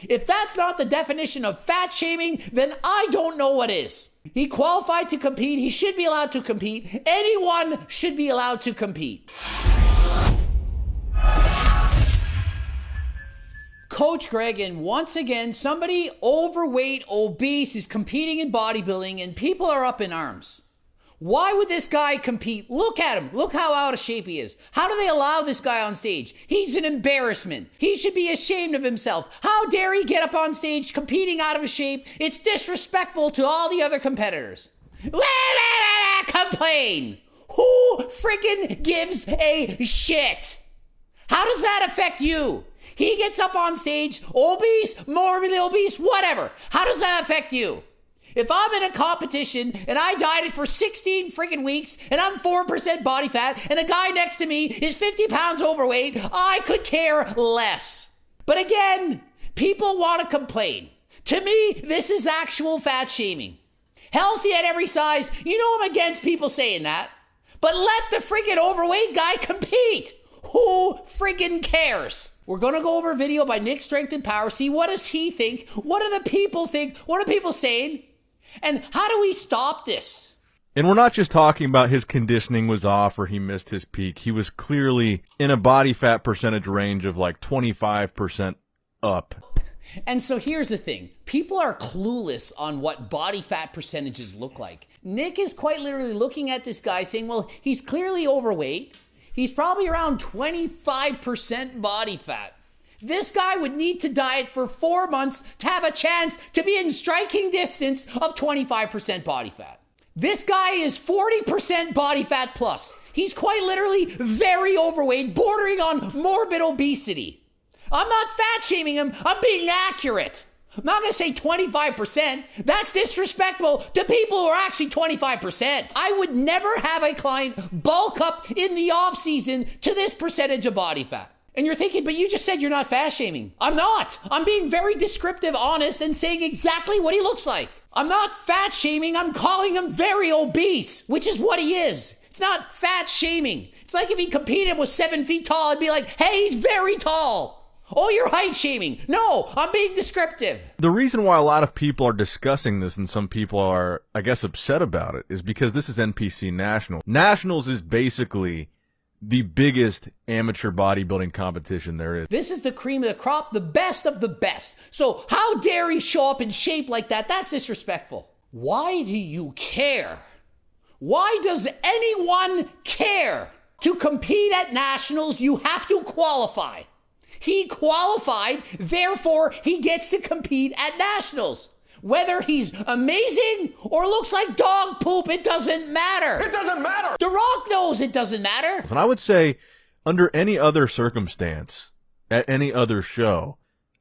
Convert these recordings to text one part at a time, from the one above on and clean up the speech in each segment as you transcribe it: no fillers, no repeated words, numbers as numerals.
If that's not the definition of fat shaming, then I don't know what is. He qualified to compete. He should be allowed to compete. Anyone should be allowed to compete. Coach Greg, and once again, somebody overweight, obese is competing in bodybuilding and people are up in arms. Why would this guy compete? Look at him. Look how out of shape he is. How do they allow this guy on stage? He's an embarrassment. He should be ashamed of himself. How dare he get up on stage competing out of shape? It's disrespectful to all the other competitors. Complain. Who freaking gives a shit? How does that affect you? He gets up on stage, obese, morbidly obese, whatever. How does that affect you? If I'm in a competition and I dieted for 16 freaking weeks and I'm 4% body fat and a guy next to me is 50 pounds overweight, I could care less. But again, people want to complain. To me, this is actual fat shaming. Healthy at every size, you know I'm against people saying that. But let the freaking overweight guy compete. Who freaking cares? We're going to go over a video by Nick Strength and Power, see what does he think, what do the people think, what are people saying, and how do we stop this? And we're not just talking about his conditioning was off or he missed his peak. He was clearly in a body fat percentage range of like 25% up. And so here's the thing. People are clueless on what body fat percentages look like. Nick is quite literally looking at this guy saying, well, he's clearly overweight. He's probably around 25% body fat. This guy would need to diet for 4 months to have a chance to be in striking distance of 25% body fat. This guy is 40% body fat plus. He's quite literally very overweight, bordering on morbid obesity. I'm not fat shaming him, I'm being accurate. I'm not going to say 25%. That's disrespectful to people who are actually 25%. I would never have a client bulk up in the off season to this percentage of body fat. And you're thinking, but you just said you're not fat shaming. I'm not. I'm being very descriptive, honest, and saying exactly what he looks like. I'm not fat shaming. I'm calling him very obese, which is what he is. It's not fat shaming. It's like if he competed was 7 feet tall, I'd be like, hey, he's very tall. Oh, you're height shaming. No, I'm being descriptive. The reason why a lot of people are discussing this and some people are, I guess, upset about it is because this is NPC Nationals. Nationals is basically the biggest amateur bodybuilding competition there is. This is the cream of the crop, the best of the best. So how dare he show up in shape like that? That's disrespectful. Why do you care? Why does anyone care? To compete at Nationals, you have to qualify. He qualified, therefore he gets to compete at Nationals. Whether he's amazing or looks like dog poop, it doesn't matter. It doesn't matter. The Rock knows it doesn't matter. And I would say, under any other circumstance, at any other show,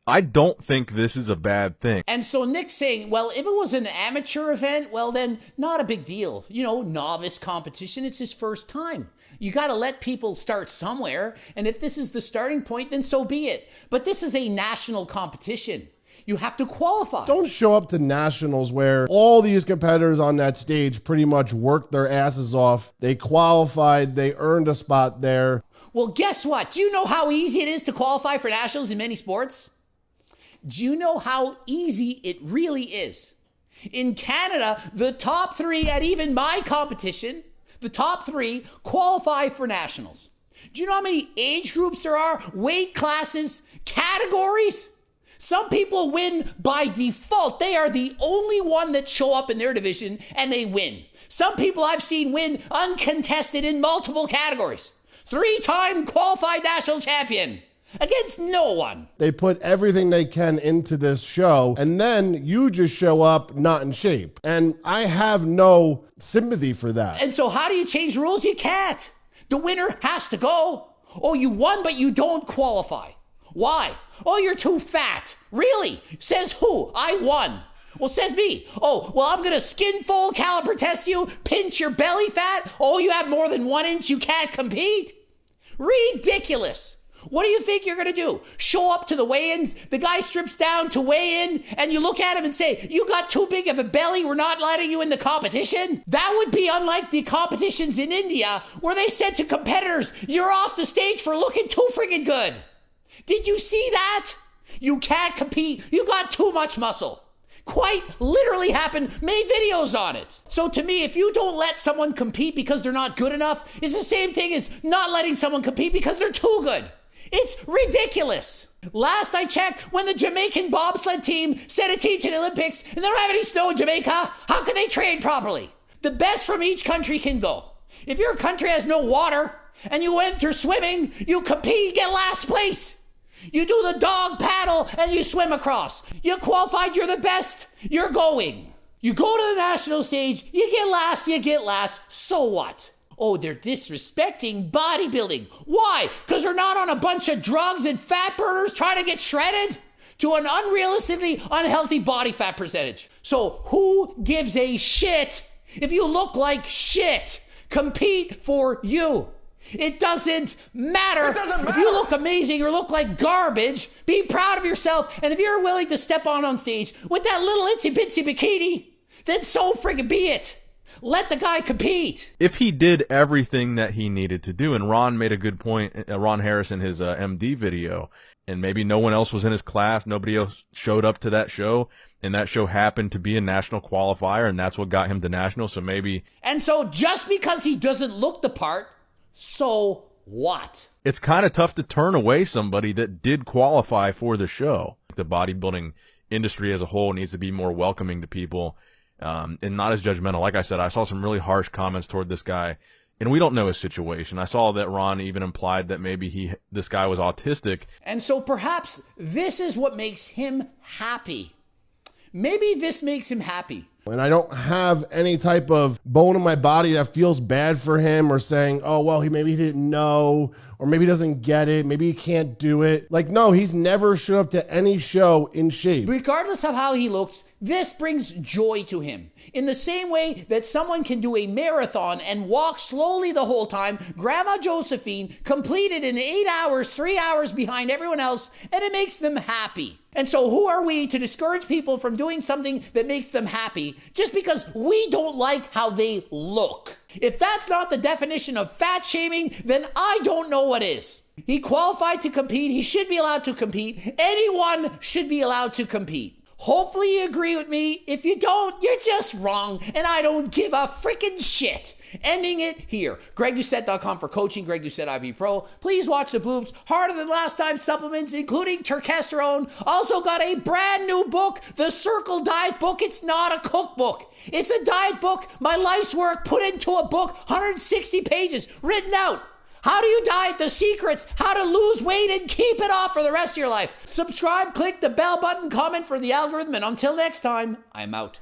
I don't think this is a bad thing. And so Nick's saying, well, if it was an amateur event, well, then not a big deal. You know, novice competition, it's his first time. You got to let people start somewhere. And if this is the starting point, then so be it. But this is a national competition. You have to qualify. Don't show up to Nationals where all these competitors on that stage pretty much worked their asses off. They qualified. They earned a spot there. Well, guess what? Do you know how easy it is to qualify for Nationals in many sports? Do you know how easy it really is? In Canada, the top 3 at even my competition, the top 3 qualify for Nationals. Do you know how many age groups there are? Weight classes? Categories? Some people win by default. They are the only one that show up in their division and they win. Some people I've seen win uncontested in multiple categories. 3-time qualified national champion against no one. They put everything they can into this show, and then you just show up not in shape. And I have no sympathy for that. And so how do you change the rules? You can't. The winner has to go. Oh, you won, but you don't qualify. Why? Oh, you're too fat. Really? Says who? I won. Well, says me. Oh, well, I'm going to skin fold caliper test you, pinch your belly fat. Oh, you have more than 1 inch, you can't compete? Ridiculous. What do you think you're going to do? Show up to the weigh-ins, the guy strips down to weigh in, and you look at him and say, you got too big of a belly, we're not letting you in the competition? That would be unlike the competitions in India where they said to competitors, you're off the stage for looking too freaking good. Did you see that? You can't compete. You got too much muscle. Quite literally happened, made videos on it. So to me, if you don't let someone compete because they're not good enough, it's the same thing as not letting someone compete because they're too good. It's ridiculous. Last I checked, when the Jamaican bobsled team sent a team to the Olympics and they don't have any snow in Jamaica, how can they train properly? The best from each country can go. If your country has no water and you enter swimming, you compete, you get last place. You do the dog paddle and you swim across. You qualified, you're the best, you're going. You go to the national stage, you get last, so what? Oh, they're disrespecting bodybuilding. Why? Because they're not on a bunch of drugs and fat burners trying to get shredded to an unrealistically unhealthy body fat percentage. So who gives a shit if you look like shit? Compete for you. It doesn't matter. If you look amazing or look like garbage, be proud of yourself. And if you're willing to step on stage with that little itsy bitsy bikini, then so friggin' be it. Let the guy compete. If he did everything that he needed to do, and Ron made a good point, Ron Harris in his MD video, and maybe no one else was in his class, nobody else showed up to that show, and that show happened to be a national qualifier, and that's what got him to national, so maybe... And so just because he doesn't look the part, so what? It's kind of tough to turn away somebody that did qualify for the show. The bodybuilding industry as a whole needs to be more welcoming to people and not as judgmental. Like I said, I saw some really harsh comments toward this guy, and we don't know his situation. I saw that Ron even implied that maybe this guy was autistic. And so perhaps this is what makes him happy. Maybe this makes him happy. And I don't have any type of bone in my body that feels bad for him or saying, oh, well, maybe he didn't know, or maybe he doesn't get it, maybe he can't do it. Like, no, he's never showed up to any show in shape. Regardless of how he looks, this brings joy to him. In the same way that someone can do a marathon and walk slowly the whole time, Grandma Josephine completed in 8 hours, 3 hours behind everyone else, and it makes them happy. And so who are we to discourage people from doing something that makes them happy just because we don't like how they look? If that's not the definition of fat shaming, then I don't know what is. He qualified to compete. He should be allowed to compete. Anyone should be allowed to compete. Hopefully you agree with me. If you don't, you're just wrong, and I don't give a freaking shit. Ending it here. GregDoucette.com for coaching. Greg Doucette IB Pro. Please watch the Bloops. Harder Than Last Time supplements, including Turkesterone. Also got a brand new book, the Circle Diet Book. It's not a cookbook. It's a diet book. My life's work put into a book, 160 pages, written out. How do you diet? The secrets, how to lose weight and keep it off for the rest of your life. Subscribe, click the bell button, comment for the algorithm, and until next time, I'm out.